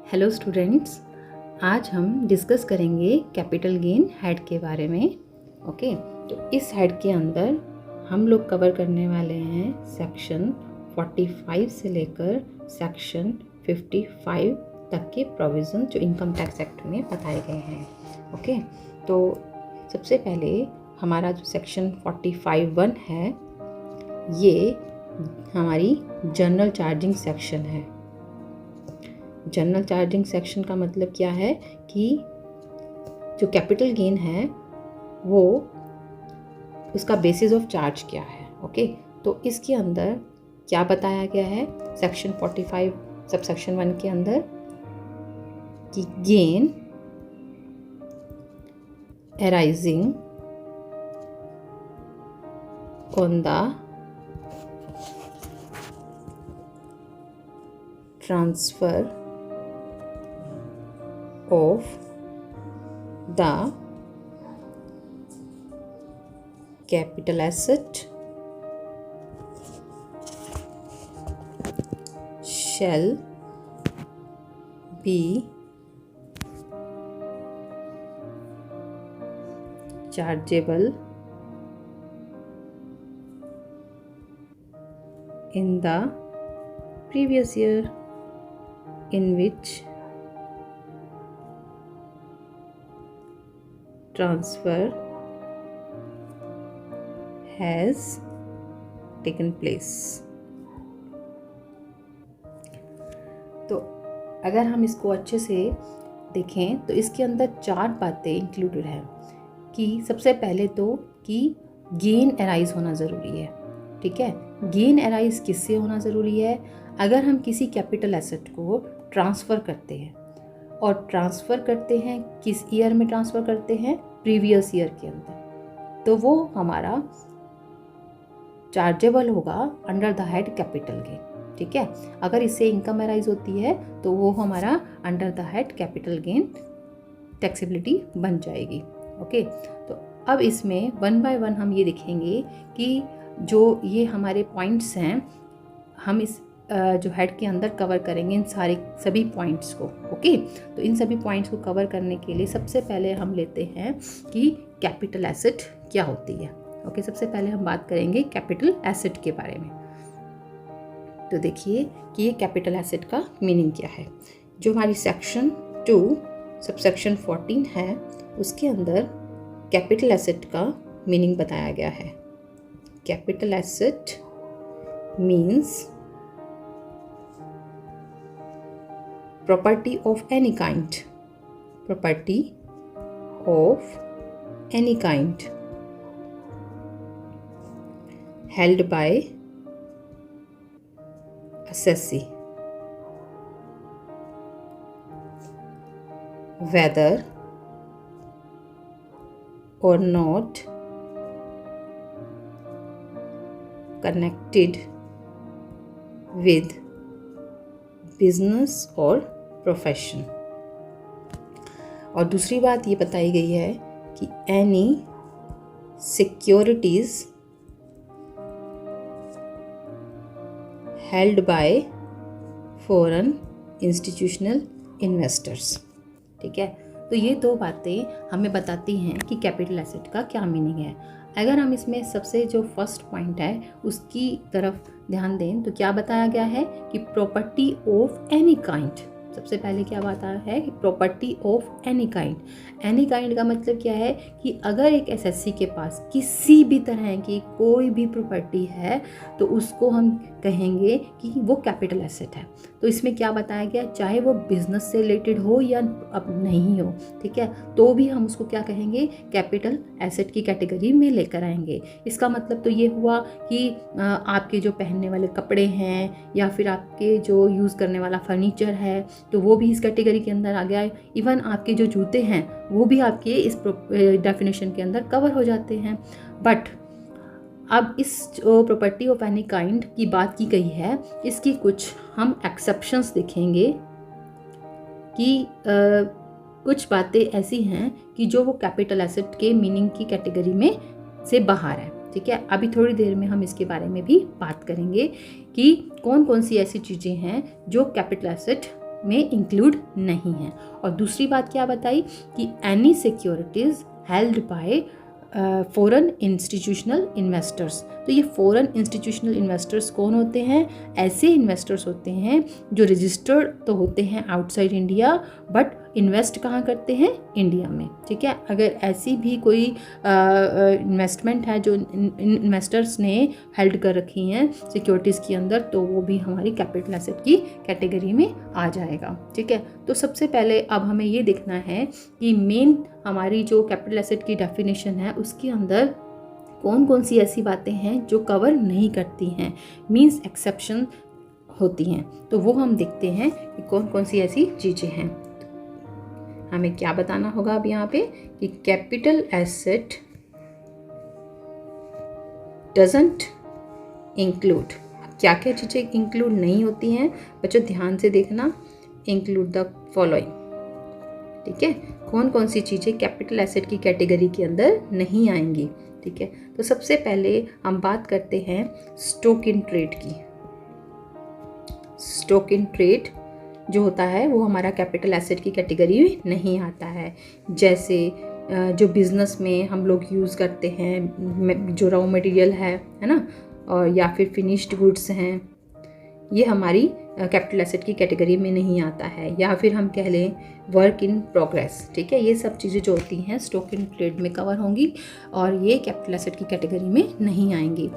Hello students, आज हम discuss करेंगे कैपिटल गेन हेड के बारे में। ओके, तो इस हेड के अंदर हम लोग कवर करने वाले हैं सेक्शन 45 से लेकर सेक्शन 55 तक के प्रोविज़न जो इनकम टैक्स एक्ट में बताए गए हैं। ओके, तो सबसे पहले हमारा जो सेक्शन 45(1) है, ये हमारी जनरल चार्जिंग सेक्शन है। जनरल चार्जिंग सेक्शन का मतलब क्या है कि जो कैपिटल गेन है वो उसका बेसिस ऑफ चार्ज क्या है। ओके, तो इसके अंदर क्या बताया गया है सेक्शन 45 सब सेक्शन 1 के अंदर कि gain arising on the transfer of the capital asset shall be chargeable in the previous year in which transfer has taken place। तो अगर हम इसको अच्छे से देखें तो इसके अंदर 4 बातें इंक्लूडेड हैं कि सबसे पहले तो कि गेन अराइज होना ज़रूरी है। ठीक है, गेन अराइज किससे होना ज़रूरी है? अगर हम किसी कैपिटल एसेट को ट्रांसफ़र करते हैं और ट्रांसफ़र करते हैं किस ईयर में ट्रांसफ़र करते हैं? प्रीवियस ईयर के अंदर, तो वो हमारा चार्जेबल होगा under the head capital gain. ठीक है, अगर इससे इनकम अराइज होती है तो वो हमारा under the head capital gain taxability बन जाएगी। ओके, तो अब इसमें 1 बाय 1 हम ये देखेंगे कि जो ये हमारे पॉइंट्स हैं हम इस जो हेड के अंदर कवर करेंगे इन सभी पॉइंट्स को। ओके, तो इन सभी पॉइंट्स को कवर करने के लिए सबसे पहले हम लेते हैं कि कैपिटल एसेट क्या होती है। ओके, सबसे पहले हम बात करेंगे कैपिटल एसेट के बारे में। तो देखिए कि ये कैपिटल एसेट का मीनिंग क्या है। जो हमारी सेक्शन 2 सबसेक्शन 14 है उसके अंदर कैपिटल एसेट का मीनिंग बताया गया है। Capital asset means property of any kind, property of any kind held by assessee, whether or not connected with business or profession. और दूसरी बात ये बताई गई है कि any securities held by foreign institutional investors. ठीक है, तो ये 2 बातें हमें बताती हैं कि कैपिटल एसेट का क्या मीनिंग है। अगर हम इसमें सबसे जो फर्स्ट पॉइंट है उसकी तरफ ध्यान दें तो क्या बताया गया है कि प्रॉपर्टी ऑफ एनी काइंड। सबसे पहले क्या बात आया है कि property of any kind. Any kind का मतलब क्या है कि अगर एक एसएससी के पास किसी भी तरह की कोई भी प्रॉपर्टी है तो उसको हम कहेंगे कि वो कैपिटल एसेट है। तो इसमें क्या बताया गया, चाहे वो बिजनेस से रिलेटेड हो या अब नहीं हो, ठीक है, तो भी हम उसको क्या कहेंगे, कैपिटल एसेट की कैटेगरी में लेकर आएंगे। इसका मतलब तो ये हुआ कि आपके जो पहनने वाले कपड़े हैं या फिर आपके जो यूज़ करने वाला फर्नीचर है तो वो भी इस कैटेगरी के अंदर आ गया है। इवन आपके जो जूते हैं वो भी आपके इस डेफिनेशन के अंदर कवर हो जाते हैं। बट अब इस जो प्रॉपर्टी ऑफ एनी काइंड की बात की गई है इसकी कुछ हम एक्सेप्शंस देखेंगे कि कुछ बातें ऐसी हैं कि जो वो कैपिटल एसेट के मीनिंग की कैटेगरी में से बाहर है। ठीक है, अभी थोड़ी देर में हम इसके बारे में भी बात करेंगे कि कौन कौन सी ऐसी चीज़ें हैं जो कैपिटल एसेट में इंक्लूड नहीं है। और दूसरी बात क्या बताई कि any securities held by foreign institutional investors. तो ये फॉरेन इंस्टीट्यूशनल इन्वेस्टर्स कौन होते हैं? ऐसे इन्वेस्टर्स होते हैं जो रजिस्टर्ड तो होते हैं आउटसाइड इंडिया बट इन्वेस्ट कहाँ करते हैं? इंडिया में। ठीक है, अगर ऐसी भी कोई इन्वेस्टमेंट है जो इन्वेस्टर्स ने हेल्ड कर रखी हैं सिक्योरिटीज़ के अंदर, तो वो भी हमारी कैपिटल एसेट की कैटेगरी में आ जाएगा। ठीक है, तो सबसे पहले अब हमें ये देखना है कि मेन हमारी जो कैपिटल एसेट की डेफिनेशन है उसके अंदर कौन कौन सी ऐसी बातें हैं जो कवर नहीं करती हैं, मीन्स एक्सेप्शन होती हैं। तो वो हम देखते हैं कि कौन कौन सी ऐसी चीज़ें हैं। हमें क्या बताना होगा अब यहाँ पे कि कैपिटल एसेट डजंट इंक्लूड, क्या क्या चीज़ें इंक्लूड नहीं होती हैं बच्चों, ध्यान से देखना। Include the following. ठीक है, कौन कौन सी चीज़ें कैपिटल एसेट की कैटेगरी के अंदर नहीं आएंगी। ठीक है, तो सबसे पहले हम बात करते हैं स्टॉक इन ट्रेड की। स्टॉक इन ट्रेड जो होता है वो हमारा कैपिटल एसेट की कैटेगरी में नहीं आता है। जैसे जो बिज़नेस में हम लोग यूज़ करते हैं, जो रॉ मटेरियल है ना, और या फिर फिनिश्ड गुड्स हैं, ये हमारी कैपिटल एसेट की कैटेगरी में नहीं आता है। या फिर हम कह लें वर्क इन प्रोग्रेस। ठीक है, ये सब चीज़ें जो होती हैं स्टॉक इन ट्रेड में कवर होंगी और ये कैपिटल एसेट की कैटेगरी में नहीं आएंगी।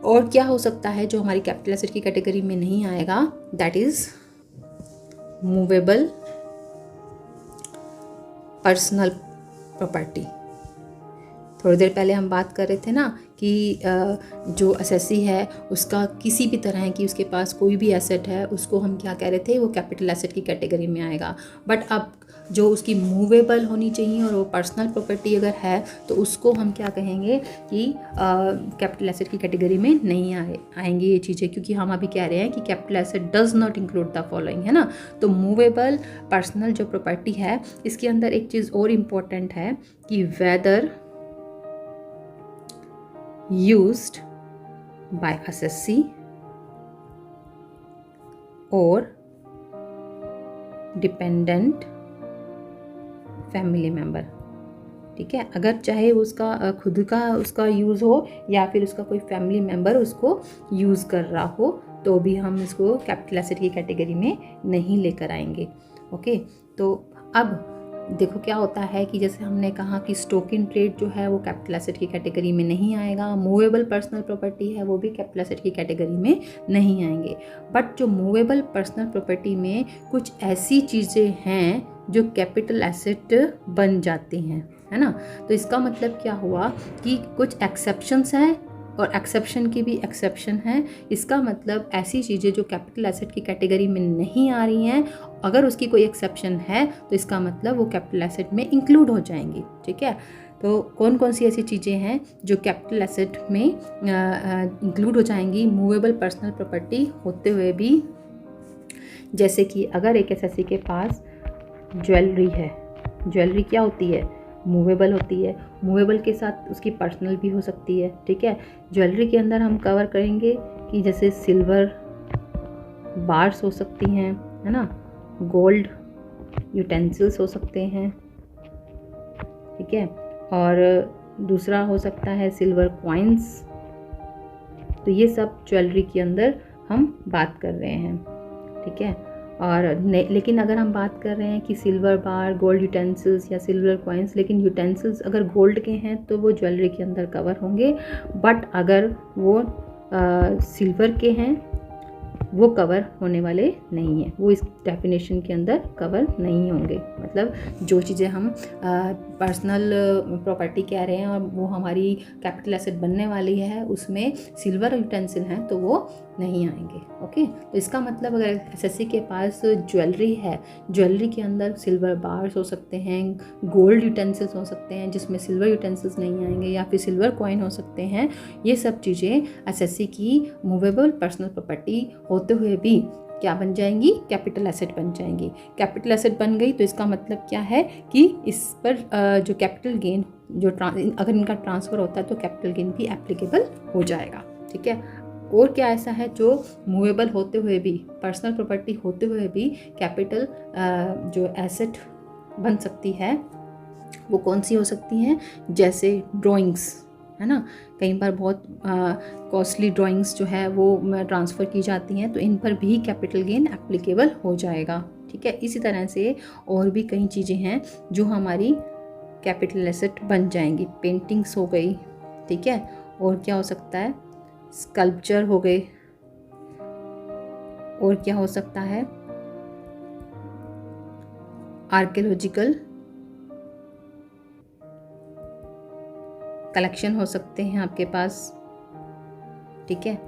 और क्या हो सकता है जो हमारी कैपिटल एसेट की कैटेगरी में नहीं आएगा? That is movable personal property. थोड़ी देर पहले हम बात कर रहे थे ना कि जो एसएससी है उसका किसी भी तरह की उसके पास कोई भी एसेट है उसको हम क्या कह रहे थे, वो कैपिटल एसेट की कैटेगरी में आएगा। बट अब जो उसकी मूवेबल होनी चाहिए और वो पर्सनल प्रॉपर्टी अगर है तो उसको हम क्या कहेंगे कि कैपिटल एसेट की कैटेगरी में नहीं आएंगी ये चीज़ें, क्योंकि हम अभी कह रहे हैं कि capital asset does not include the following, है ना। तो मूवेबल पर्सनल जो प्रॉपर्टी है इसके अंदर एक चीज़ और इम्पोर्टेंट है कि weather used by assessee or dependent family member। ठीक है, अगर चाहे उसका खुद का उसका यूज़ हो या फिर उसका कोई फैमिली मेम्बर उसको यूज़ कर रहा हो तो भी हम इसको कैपिटल एसेट की कैटेगरी में नहीं लेकर आएंगे। ओके, तो अब देखो क्या होता है कि जैसे हमने कहा कि स्टॉक इन ट्रेड जो है वो कैपिटल एसेट की कैटेगरी में नहीं आएगा, मूवेबल पर्सनल प्रॉपर्टी है वो भी कैपिटल एसेट की कैटेगरी में नहीं आएंगे। बट जो मूवेबल पर्सनल प्रॉपर्टी में कुछ ऐसी चीज़ें हैं जो कैपिटल एसेट बन जाती हैं, है ना। तो इसका मतलब क्या हुआ कि कुछ एक्सेप्शंस हैं और एक्सेप्शन की भी एक्सेप्शन है। इसका मतलब ऐसी चीज़ें जो कैपिटल एसेट की कैटेगरी में नहीं आ रही हैं, अगर उसकी कोई एक्सेप्शन है तो इसका मतलब वो कैपिटल एसेट में इंक्लूड हो जाएंगी। ठीक है, तो कौन कौन सी ऐसी चीज़ें हैं जो कैपिटल एसेट में इंक्लूड हो जाएंगी मूवेबल पर्सनल प्रॉपर्टी होते हुए भी? जैसे कि अगर एक एसएससी के पास ज्वेलरी है, ज्वेलरी क्या होती है? मूवेबल होती है। मूवेबल के साथ उसकी पर्सनल भी हो सकती है। ठीक है, ज्वेलरी के अंदर हम कवर करेंगे कि जैसे सिल्वर बार्स हो सकती हैं, है ना, गोल्ड यूटेंसिल्स हो सकते हैं। ठीक है, और दूसरा हो सकता है सिल्वर कॉइन्स। तो ये सब ज्वेलरी के अंदर हम बात कर रहे हैं। ठीक है, और लेकिन अगर हम बात कर रहे हैं कि सिल्वर बार, गोल्ड यूटेंसिल्स या सिल्वर कॉइन्स, लेकिन यूटेंसिल्स अगर गोल्ड के हैं तो वो ज्वेलरी के अंदर कवर होंगे। बट अगर वो सिल्वर के हैं वो कवर होने वाले नहीं हैं, वो इस डेफिनेशन के अंदर कवर नहीं होंगे। मतलब जो चीज़ें हम पर्सनल प्रॉपर्टी कह रहे हैं और वो हमारी कैपिटल एसेट बनने वाली है उसमें सिल्वर यूटेंसिल हैं तो वो नहीं आएंगे। ओके, तो इसका मतलब अगर एसएससी के पास ज्वेलरी है, ज्वेलरी के अंदर सिल्वर बार्स हो सकते हैं, गोल्ड यूटेंसिल्स हो सकते हैं जिसमें सिल्वर यूटेंसिल्स नहीं आएंगे, या फिर सिल्वर कॉइन हो सकते हैं, ये सब चीज़ें एसएससी की मूवेबल पर्सनल प्रॉपर्टी होते हुए भी क्या बन जाएंगी? कैपिटल एसेट बन जाएंगी। कैपिटल एसेट बन गई तो इसका मतलब क्या है कि इस पर जो कैपिटल गेन जो अगर इनका ट्रांसफ़र होता है तो कैपिटल गेन भी एप्लीकेबल हो जाएगा। ठीक है, और क्या ऐसा है जो मूवेबल होते हुए भी, पर्सनल प्रॉपर्टी होते हुए भी कैपिटल जो एसेट बन सकती है वो कौन सी हो सकती हैं? जैसे ड्राइंग्स, है ना, कई बार बहुत कॉस्टली ड्राइंग्स जो है वो ट्रांसफ़र की जाती हैं, तो इन पर भी कैपिटल गेन एप्लीकेबल हो जाएगा। ठीक है, इसी तरह से और भी कई चीज़ें हैं जो हमारी कैपिटल एसेट बन जाएंगी। पेंटिंग्स हो गई, ठीक है, और क्या हो सकता है? स्कल्पचर हो गए, और क्या हो सकता है? आर्कियोलॉजिकल कलेक्शन हो सकते हैं आपके पास, ठीक है,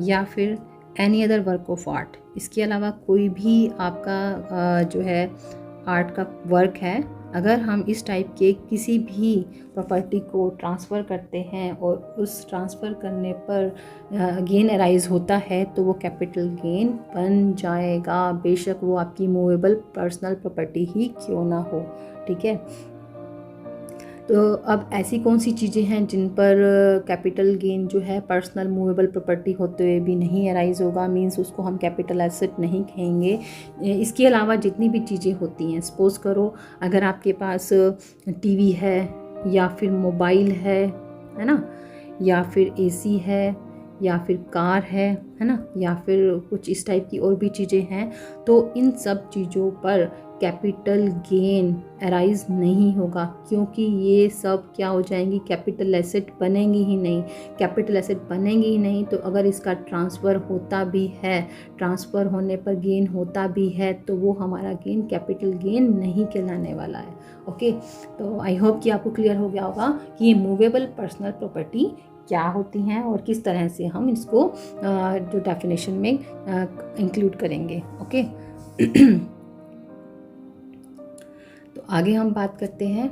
या फिर any other work of art. इसके अलावा कोई भी आपका जो है आर्ट का वर्क है, अगर हम इस टाइप के किसी भी प्रॉपर्टी को ट्रांसफ़र करते हैं और उस ट्रांसफ़र करने पर गेन अराइज होता है तो वो कैपिटल गेन बन जाएगा, बेशक वो आपकी मूवेबल पर्सनल प्रॉपर्टी ही क्यों ना हो। ठीक है, तो अब ऐसी कौन सी चीज़ें हैं जिन पर कैपिटल गेन जो है पर्सनल मूवेबल प्रॉपर्टी होते हुए भी नहीं अराइज होगा, मींस उसको हम कैपिटल एसेट नहीं कहेंगे। इसके अलावा जितनी भी चीज़ें होती हैं, सपोज़ करो अगर आपके पास टीवी है या फिर मोबाइल है ना, या फिर एसी है, या फिर कार है ना, या फिर कुछ इस टाइप की और भी चीज़ें हैं, तो इन सब चीज़ों पर कैपिटल गेन अराइज नहीं होगा, क्योंकि ये सब क्या हो जाएंगी? कैपिटल एसेट बनेंगी ही नहीं। कैपिटल एसेट बनेंगी ही नहीं तो अगर इसका ट्रांसफ़र होता भी है, ट्रांसफ़र होने पर गेन होता भी है, तो वो हमारा गेन कैपिटल गेन नहीं कहलाने वाला है। ओके, तो आई होप कि आपको क्लियर हो गया होगा कि ये मूवेबल पर्सनल प्रॉपर्टी क्या होती हैं और किस तरह से हम इसको जो डेफिनेशन में इंक्लूड करेंगे। ओके, तो आगे हम बात करते हैं,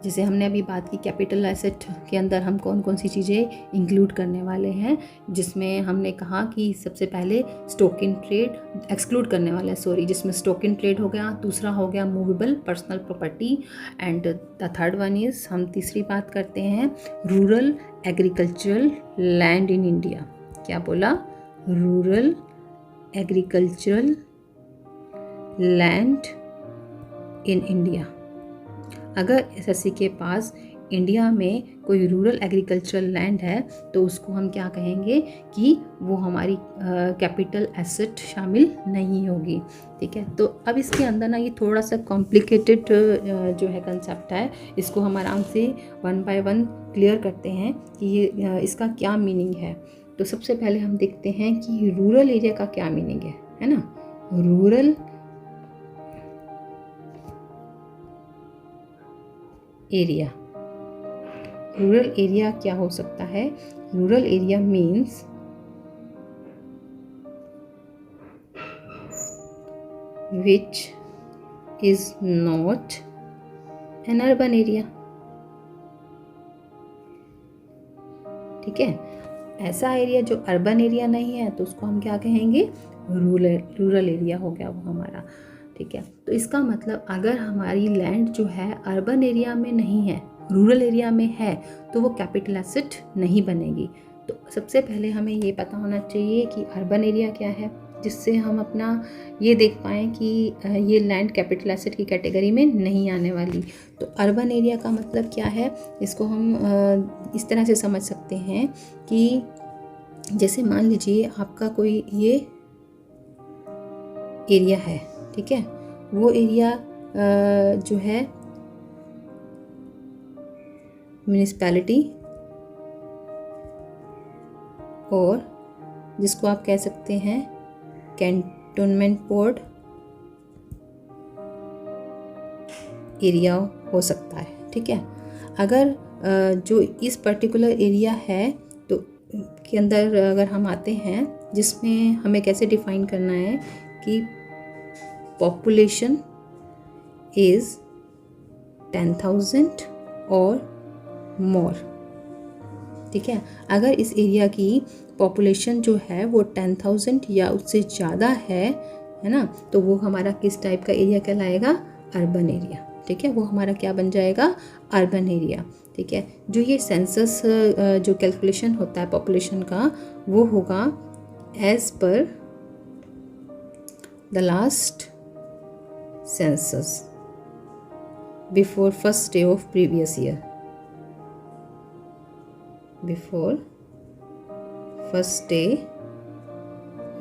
जैसे हमने अभी बात की कैपिटल एसेट के अंदर हम कौन कौन सी चीज़ें इंक्लूड करने वाले हैं, जिसमें हमने कहा कि सबसे पहले स्टॉक इन ट्रेड एक्सक्लूड करने वाला है, सॉरी, जिसमें स्टॉक इन ट्रेड हो गया, दूसरा हो गया movable personal property, and the third one is, हम तीसरी बात करते हैं rural agricultural land in India. क्या बोला? Rural agricultural land in India. अगर एसएससी के पास इंडिया में कोई रूरल एग्रीकल्चरल लैंड है तो उसको हम क्या कहेंगे कि वो हमारी कैपिटल एसेट शामिल नहीं होगी। ठीक है, तो अब इसके अंदर ना ये थोड़ा सा कॉम्प्लिकेटेड जो है कंसेप्ट है, इसको हम आराम से वन बाय वन क्लियर करते हैं कि ये इसका क्या मीनिंग है। तो सबसे पहले हम देखते हैं कि रूरल एरिया का क्या मीनिंग है ना। रूरल एरिया, रूरल एरिया क्या हो सकता है? Rural area means which is not an urban area. ठीक है, ऐसा एरिया जो अर्बन एरिया नहीं है तो उसको हम क्या कहेंगे? रूरल एरिया हो गया वो हमारा। ठीक है, तो इसका मतलब अगर हमारी लैंड जो है अर्बन एरिया में नहीं है, रूरल एरिया में है, तो वो कैपिटल एसेट नहीं बनेगी। तो सबसे पहले हमें ये पता होना चाहिए कि अर्बन एरिया क्या है, जिससे हम अपना ये देख पाएँ कि ये लैंड कैपिटल एसेट की कैटेगरी में नहीं आने वाली। तो अर्बन एरिया का मतलब क्या है, इसको हम इस तरह से समझ सकते हैं कि जैसे मान लीजिए आपका कोई ये एरिया है, ठीक है, वो एरिया जो है म्यूनिसिपैलिटी और जिसको आप कह सकते हैं कैंटोनमेंट बोर्ड एरिया हो सकता है। ठीक है, अगर जो इस पर्टिकुलर एरिया है तो के अंदर अगर हम आते हैं, जिसमें हमें कैसे डिफाइन करना है कि पॉपुलेशन इज़ 10,000 और मोर। ठीक है, अगर इस एरिया की पॉपुलेशन जो है वो 10,000 या उससे ज़्यादा है ना, तो वो हमारा किस टाइप का एरिया कहलाएगा? Urban area. ठीक है, वो हमारा क्या बन जाएगा, अर्बन एरिया। ठीक है, जो ये सेंसस जो कैलकुलेशन होता है पॉपुलेशन का, वो होगा as per the last census before first day of previous year, before first day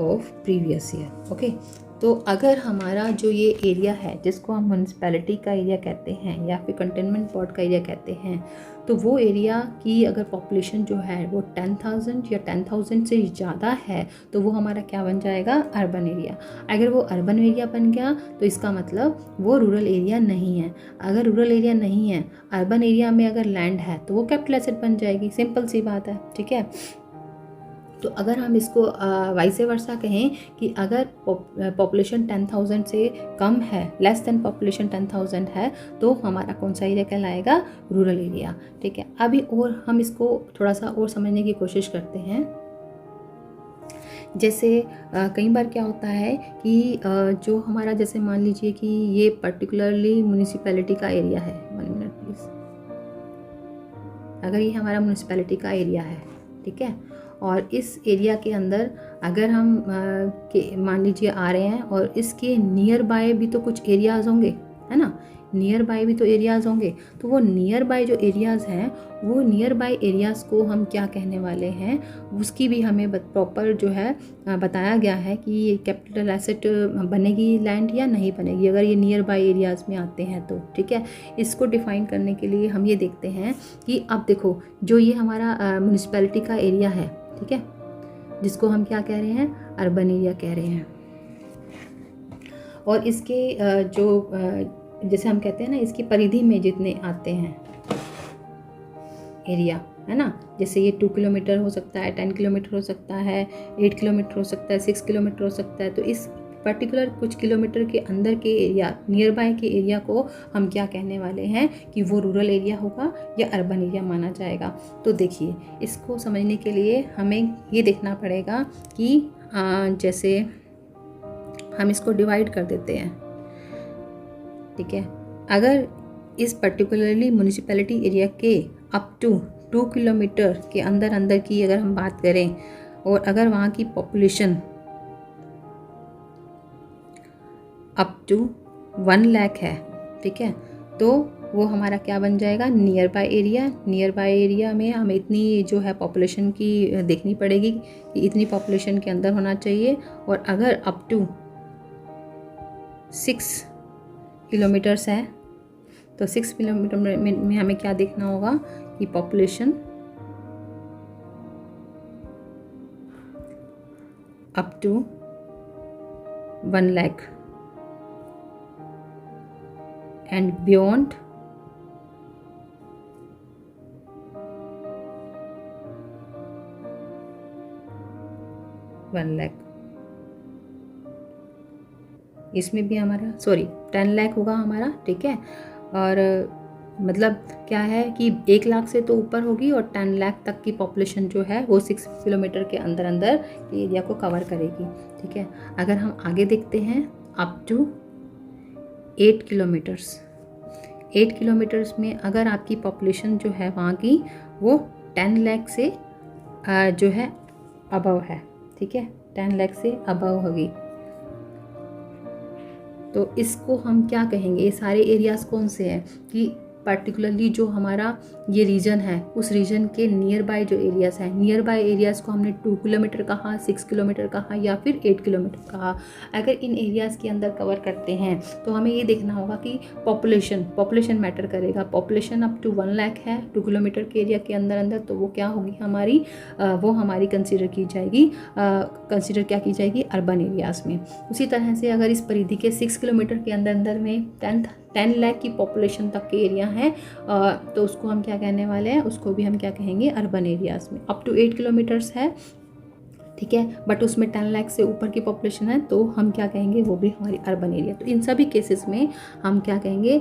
of previous year. Okay, तो अगर हमारा जो ये एरिया है जिसको हम म्यूनिसिपैलिटी का एरिया कहते हैं या फिर कंटेनमेंट बोर्ड का एरिया कहते हैं, तो वो एरिया की अगर पॉपुलेशन जो है वो 10,000 या 10,000 से ज़्यादा है तो वो हमारा क्या बन जाएगा, अर्बन एरिया। अगर वो अर्बन एरिया बन गया तो इसका मतलब वो रूरल एरिया नहीं है। अगर रूरल एरिया नहीं है, अर्बन एरिया में अगर लैंड है तो वो कैपिटल एसेट बन जाएगी, सिंपल सी बात है। ठीक है, तो अगर हम इसको वाइस वर्सा कहें कि अगर पॉपुलेशन 10,000 से कम है, लेस देन पॉपुलेशन 10,000 है, तो हमारा कौन सा एरिया कहलाएगा, रूरल एरिया। ठीक है, अभी और हम इसको थोड़ा सा और समझने की कोशिश करते हैं। जैसे कई बार क्या होता है कि जो हमारा, जैसे मान लीजिए कि ये पर्टिकुलरली म्यूनिसिपैलिटी का एरिया है, 1 मिनट प्लीज़, अगर ये हमारा म्यूनिसिपैलिटी का एरिया है, ठीक है, और इस एरिया के अंदर अगर हम मान लीजिए आ रहे हैं और इसके नियर बाय भी तो कुछ एरियाज़ होंगे, है ना, नियर बाय भी तो एरियाज़ होंगे, तो वो नियर बाय जो एरियाज़ हैं, वो नियर बाय एरियाज़ को हम क्या कहने वाले हैं, उसकी भी हमें प्रॉपर जो है बताया गया है कि ये कैपिटल एसेट बनेगी लैंड या नहीं बनेगी अगर ये नियर बाय एरियाज़ में आते हैं तो। ठीक है, इसको डिफ़ाइन करने के लिए हम ये देखते हैं कि अब देखो, जो ये हमारा म्यूनिसिपैलिटी का एरिया है, ठीक है, जिसको हम क्या कह रहे हैं, अर्बन एरिया कह रहे हैं, और इसके जो जैसे हम कहते हैं ना, इसकी परिधि में जितने आते हैं एरिया, है ना, जैसे ये 2 किलोमीटर हो सकता है, 10 किलोमीटर हो सकता है, 8 किलोमीटर हो सकता है, 6 किलोमीटर हो सकता है, तो इस पर्टिकुलर कुछ किलोमीटर के अंदर के एरिया, नियर बाय के एरिया को हम क्या कहने वाले हैं कि वो रूरल एरिया होगा या अर्बन एरिया माना जाएगा। तो देखिए, इसको समझने के लिए हमें ये देखना पड़ेगा कि जैसे हम इसको डिवाइड कर देते हैं। ठीक है, अगर इस पर्टिकुलरली म्यूनिसिपैलिटी एरिया के अप टू 2 किलोमीटर के अंदर की अगर हम बात करें, और अगर वहाँ की पॉपुलेशन अप टू 1 लाख है, ठीक है, तो वो हमारा क्या बन जाएगा, near by area. Near by area में हमें इतनी जो है पॉपुलेशन की देखनी पड़ेगी कि इतनी पॉपुलेशन के अंदर होना चाहिए, और अगर अप टू 6 किलोमीटर्स है तो 6 किलोमीटर में हमें क्या देखना होगा कि population up to 1 lakh and beyond 1 lakh, इसमें भी हमारा 10 लाख होगा हमारा। ठीक है, और मतलब क्या है कि 1 लाख से तो ऊपर होगी और 10 लाख तक की पॉपुलेशन जो है वो 6 किलोमीटर के अंदर के एरिया को कवर करेगी। ठीक है, अगर हम आगे देखते हैं अप टू 8 किलोमीटर्स, 8 किलोमीटर्स में अगर आपकी पॉपुलेशन जो है वहाँ की वो 10 लाख से जो है अबव है। ठीक है, 10 लाख से अबव होगी, तो इसको हम क्या कहेंगे, ये सारे एरियाज़ कौन से हैं कि पर्टिकुलरली जो हमारा ये रीजन है, उस रीजन के नियर बाय जो एरियाज़ हैं, नियर बाय एरियाज़ को हमने 2 किलोमीटर कहा, 6 किलोमीटर कहा या फिर 8 किलोमीटर कहा। अगर इन एरियाज़ के अंदर कवर करते हैं तो हमें ये देखना होगा कि पॉपुलेशन मैटर करेगा। पॉपुलेशन अप टू 1 लाख है 2 किलोमीटर के एरिया के अंदर, तो वो क्या होगी हमारी, वो हमारी कंसिडर की जाएगी अर्बन एरियाज़ में। उसी तरह से अगर इस परिधि के 6 किलोमीटर के अंदर में 10 लाख की पॉपुलेशन तक के एरिया हैं, तो उसको हम क्या कहने वाले हैं, उसको भी हम क्या कहेंगे, अर्बन एरियाज़ में। अप टू 8 किलोमीटर्स है, ठीक है, बट उसमें 10 लाख से ऊपर की पॉपुलेशन है, तो हम क्या कहेंगे, वो भी हमारी अर्बन एरिया। तो इन सभी केसेस में हम क्या कहेंगे,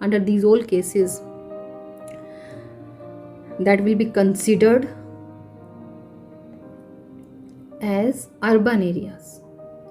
under these all cases that will be considered as urban areas.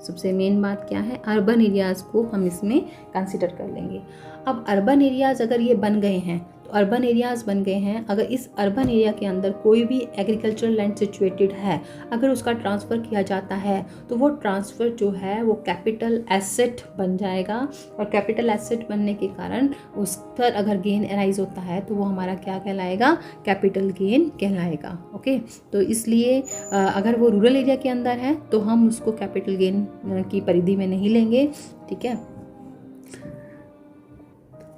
सबसे मेन बात क्या है, अर्बन एरियाज़ को हम इसमें कंसिडर कर लेंगे। अब अर्बन एरियाज़ अगर ये बन गए हैं, तो अर्बन एरियाज़ बन गए हैं, अगर इस अर्बन एरिया के अंदर कोई भी एग्रीकल्चरल लैंड सिचुएटेड है, अगर उसका ट्रांसफ़र किया जाता है तो वो ट्रांसफ़र जो है वो कैपिटल एसेट बन जाएगा, और कैपिटल एसेट बनने के कारण उस पर अगर गेन अराइज होता है तो वो हमारा क्या कहलाएगा, कैपिटल गेन कहलाएगा। ओके, तो इसलिए अगर वो रूरल एरिया के अंदर है तो हम उसको कैपिटल गेन की परिधि में नहीं लेंगे, ठीक है।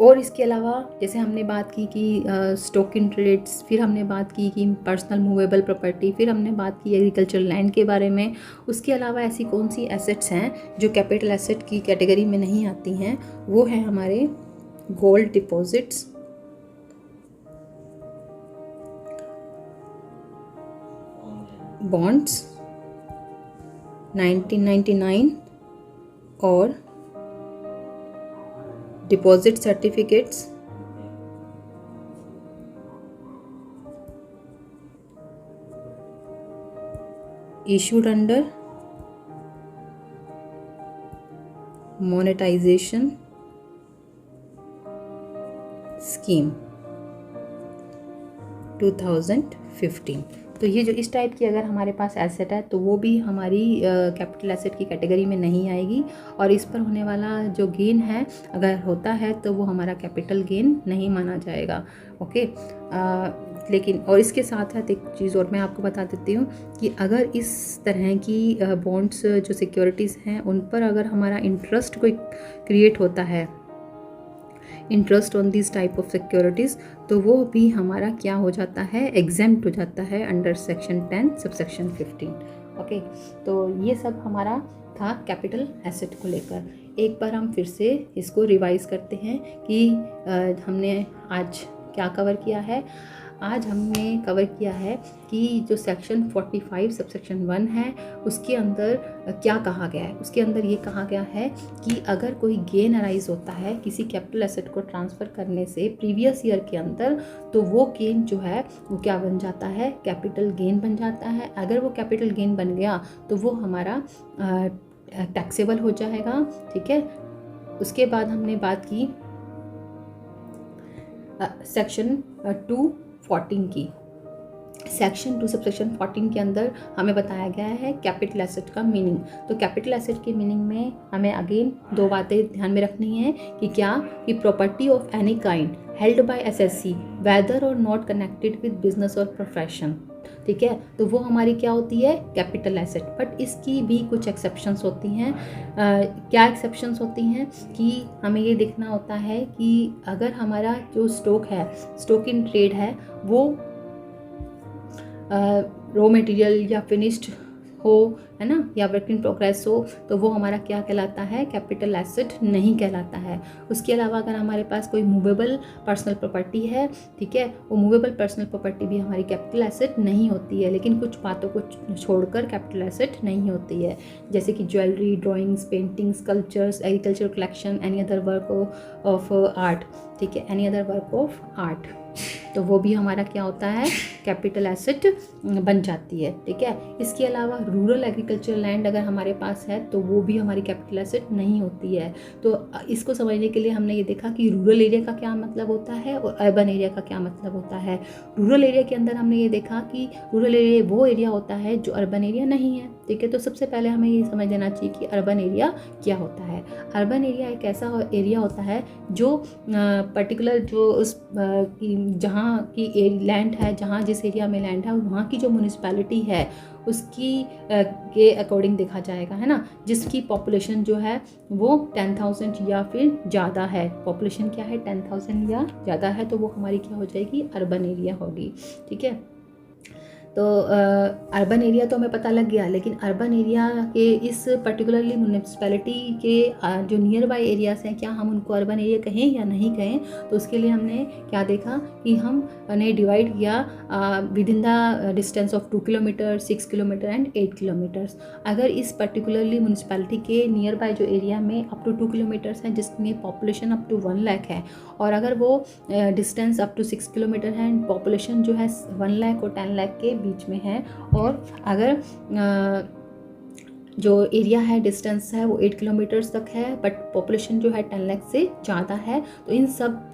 और इसके अलावा जैसे हमने बात की कि स्टॉक इन ट्रेड्स, फिर हमने बात की कि पर्सनल मूवेबल प्रॉपर्टी, फिर हमने बात की एग्रीकल्चर लैंड के बारे में। उसके अलावा ऐसी कौन सी एसेट्स हैं जो कैपिटल एसेट की कैटेगरी में नहीं आती हैं, वो है हमारे गोल्ड डिपॉजिट्स, बॉन्ड्स 1999 और deposit certificates, issued under monetization scheme 2015। तो ये जो इस टाइप की अगर हमारे पास एसेट है तो वो भी हमारी कैपिटल एसेट की कैटेगरी में नहीं आएगी, और इस पर होने वाला जो गेन है अगर होता है तो वो हमारा कैपिटल गेन नहीं माना जाएगा। ओके, लेकिन और इसके साथ साथ एक चीज़ और मैं आपको बता देती हूँ कि अगर इस तरह की बॉन्ड्स जो सिक्योरिटीज़ हैं उन पर अगर हमारा इंटरेस्ट कोई क्रिएट होता है, interest on this type of securities, तो वो भी हमारा क्या हो जाता है, एग्जेम्प्ट हो जाता है अंडर सेक्शन 10 सबसेक्शन 15। ओके, तो ये सब हमारा था कैपिटल एसेट को लेकर। एक बार हम फिर से इसको रिवाइज करते हैं कि हमने आज क्या कवर किया है। आज हमने कवर किया है कि जो सेक्शन 45 सबसेक्शन 1 है उसके अंदर क्या कहा गया है। उसके अंदर ये कहा गया है कि अगर कोई गेन अराइज होता है किसी कैपिटल एसेट को ट्रांसफ़र करने से प्रीवियस ईयर के अंदर, तो वो गेन जो है वो क्या बन जाता है, कैपिटल गेन बन जाता है। अगर वो कैपिटल गेन बन गया तो वो हमारा टैक्सेबल हो जाएगा, ठीक है। उसके बाद हमने बात की सेक्शन 214 की। सेक्शन 2 सबसेक्शन 14 के अंदर हमें बताया गया है कैपिटल एसेट का मीनिंग। तो कैपिटल एसेट के मीनिंग में हमें अगेन दो बातें ध्यान में रखनी है कि क्या, कि property of any kind held by SSC whether or not connected with business or profession, ठीक है, तो वो हमारी क्या होती है, कैपिटल एसेट। बट इसकी भी कुछ एक्सेप्शंस होती हैं। क्या एक्सेप्शंस होती हैं कि हमें ये देखना होता है कि अगर हमारा जो स्टॉक है, स्टॉक इन ट्रेड है, वो रॉ मटेरियल या फिनिश्ड हो, है ना, या वर्क इन प्रोग्रेस हो, तो वो हमारा क्या कहलाता है, कैपिटल एसेट नहीं कहलाता है। उसके अलावा अगर हमारे पास कोई मूवेबल पर्सनल प्रॉपर्टी है, ठीक है, वो मूवेबल पर्सनल प्रॉपर्टी भी हमारी कैपिटल एसेट नहीं होती है, लेकिन कुछ बातों को छोड़कर कैपिटल एसेट नहीं होती है, जैसे कि jewellery, drawings, paintings, sculptures, agriculture collection, any other work of art, ठीक है, any other work of art, तो वो भी हमारा क्या होता है, कैपिटल एसेट बन जाती है, ठीक है। इसके अलावा रूरल एग्रीकल्चर लैंड अगर हमारे पास है तो वो भी हमारी कैपिटल एसेट नहीं होती है। तो इसको समझने के लिए हमने ये देखा कि रूरल एरिया का क्या मतलब होता है और अर्बन एरिया का क्या मतलब होता है। रूरल एरिया के अंदर हमने ये देखा कि रूरल एरिया वो एरिया होता है जो अर्बन एरिया नहीं है, ठीक है। तो सबसे पहले हमें ये समझ लेना चाहिए कि अर्बन एरिया क्या होता है। अर्बन एरिया एक ऐसा एरिया होता है जो पर्टिकुलर जो उस जहाँ की लैंड है, जहाँ जिस एरिया में लैंड है वहाँ की जो म्यूनिसिपैलिटी है उसकी के अकॉर्डिंग देखा जाएगा, है ना, जिसकी पॉपुलेशन जो है वो 10,000 या फिर ज़्यादा है। पॉपुलेशन क्या है, 10,000 या ज़्यादा है, तो वो हमारी क्या हो जाएगी, अर्बन एरिया होगी, ठीक है। तो अर्बन एरिया तो हमें पता लग गया, लेकिन अर्बन एरिया के इस पर्टिकुलरली म्यूनिसिपैलिटी के जो नियर बाय एरियाज़ हैं, क्या हम उनको अर्बन एरिया कहें या नहीं कहें, तो उसके लिए हमने क्या देखा कि हमने डिवाइड किया with in the distance of 2 kilometre, 6 kilometre and 8 kilometres. अगर इस पर्टिकुलरली म्यूनिसिपैलिटी के नियर बाय जो एरिया में अप टू 2 किलोमीटर्स हैं जिसमें पॉपुलेशन अप टू 1 लाख है, और अगर वो डिस्टेंस अप टू 6 किलोमीटर है एंड पॉपुलेशन जो है 1 लाख और 10 लाख के बीच में है, और अगर जो एरिया है, डिस्टेंस है वो 8 किलोमीटर्स तक है, बट पॉपुलेशन जो है 10 लाख से ज़्यादा है। तो इन सब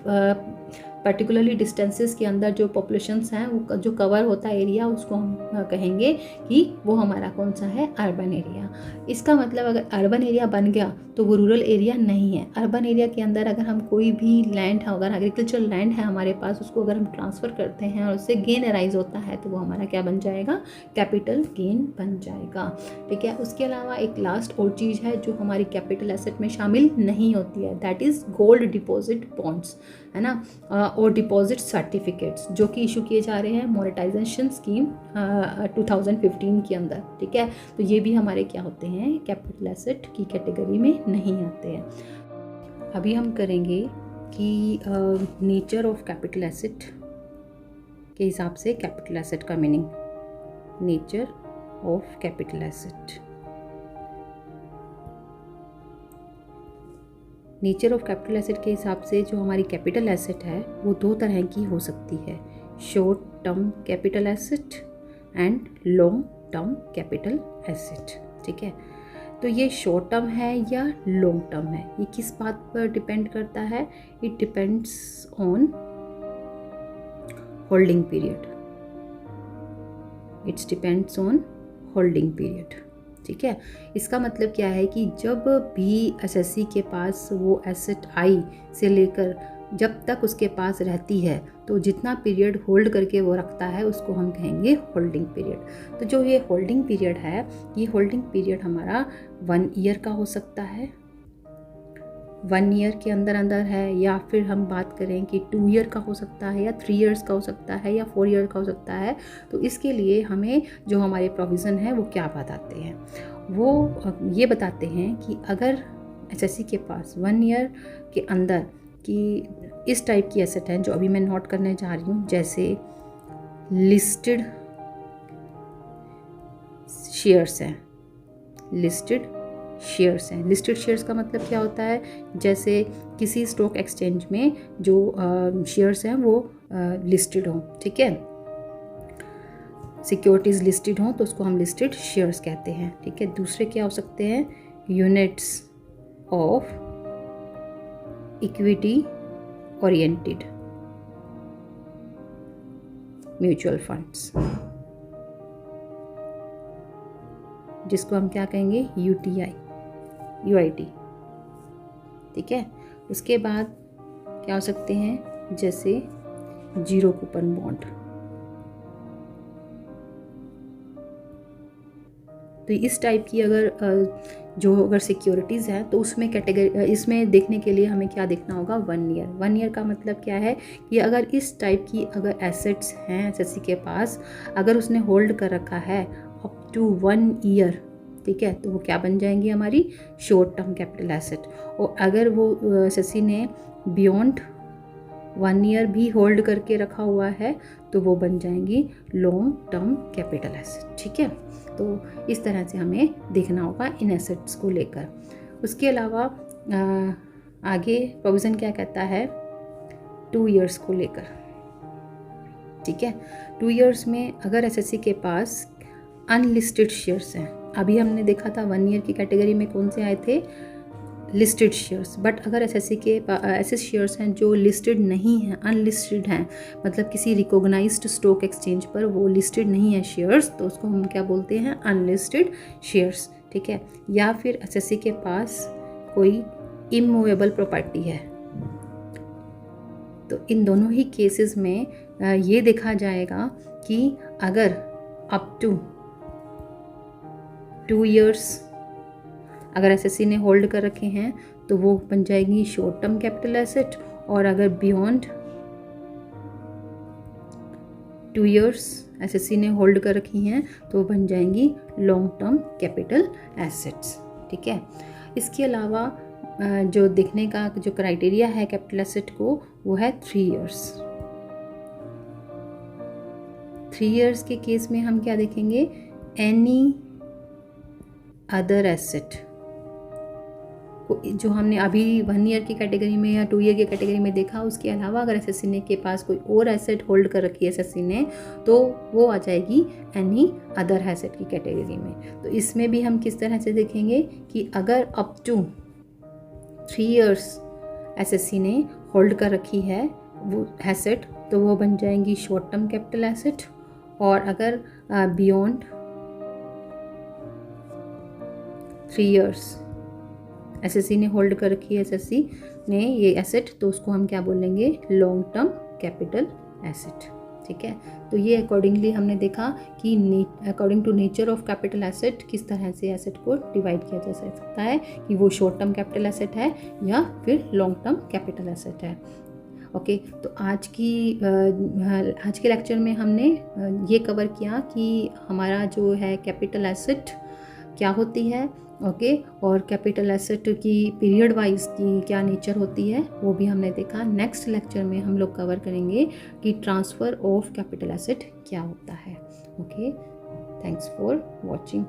पर्टिकुलरली डिस्टेंसेस के अंदर जो पॉपुलेशंस हैं, वो जो कवर होता है एरिया, उसको हम कहेंगे कि वो हमारा कौन सा है, अर्बन एरिया। इसका मतलब अगर अर्बन एरिया बन गया तो वो रूरल एरिया नहीं है। अर्बन एरिया के अंदर अगर हम कोई भी लैंड है, अगर एग्रीकल्चरल लैंड है हमारे पास, उसको अगर हम ट्रांसफ़र करते हैं और उससे गेन अराइज होता है तो वो हमारा क्या बन जाएगा, कैपिटल गेन बन जाएगा। ठीक है। उसके अलावा एक लास्ट और चीज़ है जो हमारी कैपिटल एसेट में शामिल नहीं होती है, that is gold deposit bonds, है ना, और डिपॉजिट सर्टिफिकेट्स जो कि इशू किए जा रहे हैं मोनेटाइजेशन स्कीम 2015 के अंदर। ठीक है। तो ये भी हमारे क्या होते हैं, कैपिटल एसेट की कैटेगरी में नहीं आते हैं। अभी हम करेंगे कि नेचर ऑफ कैपिटल एसेट के हिसाब से कैपिटल एसेट का meaning. Nature of capital asset, nature of capital asset के हिसाब से जो हमारी कैपिटल एसेट है वो दो तरह की हो सकती है, short term capital asset and long term capital asset. ठीक है। तो ये शॉर्ट टर्म है या लॉन्ग टर्म है, ये किस बात पर डिपेंड करता है, it depends on holding period, it's depends on holding period. ठीक है। इसका मतलब क्या है कि जब भी एसएससी के पास वो एसेट आई से लेकर जब तक उसके पास रहती है, तो जितना पीरियड होल्ड करके वो रखता है उसको हम कहेंगे होल्डिंग पीरियड। तो जो ये होल्डिंग पीरियड है, ये होल्डिंग पीरियड हमारा 1 ईयर का हो सकता है, 1 ईयर के अंदर अंदर है, या फिर हम बात करें कि 2 ईयर का हो सकता है, या 3 ईयर्स का हो सकता है, या 4 ईयर का हो सकता है। तो इसके लिए हमें जो हमारे प्रोविज़न है वो क्या बताते हैं, वो ये बताते हैं कि अगर एसएससी के पास 1 ईयर के अंदर कि इस टाइप की एसेट है जो अभी मैं नोट करने जा रही हूँ, जैसे लिस्टेड शेयर्स हैं, लिस्टेड शेयर्स हैं। लिस्टेड शेयर्स का मतलब क्या होता है, जैसे किसी स्टॉक एक्सचेंज में जो शेयर्स हैं वो लिस्टेड हों। ठीक है। सिक्योरिटीज़ लिस्टेड हों तो उसको हम लिस्टेड शेयर्स कहते हैं। ठीक है। दूसरे क्या हो सकते हैं, units of equity oriented mutual funds, जिसको हम क्या कहेंगे, यूटीआई, यूआईटी। ठीक है। उसके बाद क्या हो सकते हैं, जैसे जीरो कूपन बॉन्ड। तो इस टाइप की अगर सिक्योरिटीज़ हैं तो उसमें कैटेगरी, इसमें देखने के लिए हमें क्या देखना होगा, 1 ईयर। 1 ईयर का मतलब क्या है कि अगर इस टाइप की अगर एसेट्स हैं एसएससी के पास, अगर उसने होल्ड कर रखा है अप टू 1 ईयर, ठीक है, तो वो क्या बन जाएंगी, हमारी शॉर्ट टर्म कैपिटल एसेट। और अगर वो एसएससी ने बियॉन्ड 1 ईयर भी होल्ड करके रखा हुआ है तो वो बन जाएंगी लॉन्ग टर्म कैपिटल एसेट। ठीक है। तो इस तरह से हमें देखना होगा इन एसेट्स को लेकर। उसके अलावा आगे प्रोविज़न क्या कहता है, 2 ईयर्स को लेकर। ठीक है। 2 ईयर्स में अगर एसएससी के पास अनलिस्टेड शेयर्स हैं, अभी हमने देखा था 1 ईयर की कैटेगरी में कौन से आए थे, लिस्टेड शेयर्स, बट अगर एसएससी के ऐसे शेयर्स हैं जो लिस्टेड नहीं हैं, अनलिस्टेड हैं, मतलब किसी रिकॉग्नाइज्ड स्टॉक एक्सचेंज पर वो लिस्टेड नहीं है शेयर्स, तो उसको हम क्या बोलते हैं, अनलिस्टेड शेयर्स। ठीक है। या फिर एसएससी के पास कोई इमूवेबल प्रॉपर्टी है, तो इन दोनों ही केसेस में ये देखा जाएगा कि अगर अप टू 2 ईयर्स अगर एसएससी ने होल्ड कर रखे हैं तो वो बन जाएगी शॉर्ट टर्म कैपिटल एसेट, और अगर बियॉन्ड 2 ईयर्स एसएससी ने होल्ड कर रखी हैं तो वो बन जाएंगी लॉन्ग टर्म कैपिटल एसेट्स। ठीक है। इसके अलावा जो देखने का जो क्राइटेरिया है कैपिटल एसेट को, वो है 3 ईयर्स। 3 ईयर्स के केस में हम क्या देखेंगे, एनी अदर एसेट, जो हमने अभी 1 ईयर की कैटेगरी में या 2 ईयर की कैटेगरी में देखा, उसके अलावा अगर एसएससी ने के पास कोई और एसेट होल्ड कर रखी है एसएससी ने, तो वो आ जाएगी एनी अदर एसेट की कैटेगरी में। तो इसमें भी हम किस तरह से देखेंगे कि अगर अप टू 3 इयर्स एसएससी ने होल्ड कर रखी है वो एसेट, तो वो बन जाएंगी शॉर्ट टर्म कैपिटल एसेट। और अगर बियॉन्ड 3 इयर्स एसएससी ने होल्ड कर रखी है, एसएससी ने ये एसेट, तो उसको हम क्या बोलेंगे, लॉन्ग टर्म कैपिटल एसेट। ठीक है, तो ये अकॉर्डिंगली हमने देखा कि according to nature of capital asset किस तरह से एसेट को डिवाइड किया जा सकता है कि वो शॉर्ट टर्म कैपिटल एसेट है या फिर लॉन्ग टर्म कैपिटल एसेट है। ओके, तो आज के लेक्चर में हमने ये कवर किया कि हमारा जो है कैपिटल एसेट क्या होती है, ओके, और कैपिटल एसेट की पीरियड वाइज की क्या नेचर होती है वो भी हमने देखा। नेक्स्ट लेक्चर में हम लोग कवर करेंगे कि ट्रांसफ़र ऑफ कैपिटल एसेट क्या होता है। Okay, thanks for watching.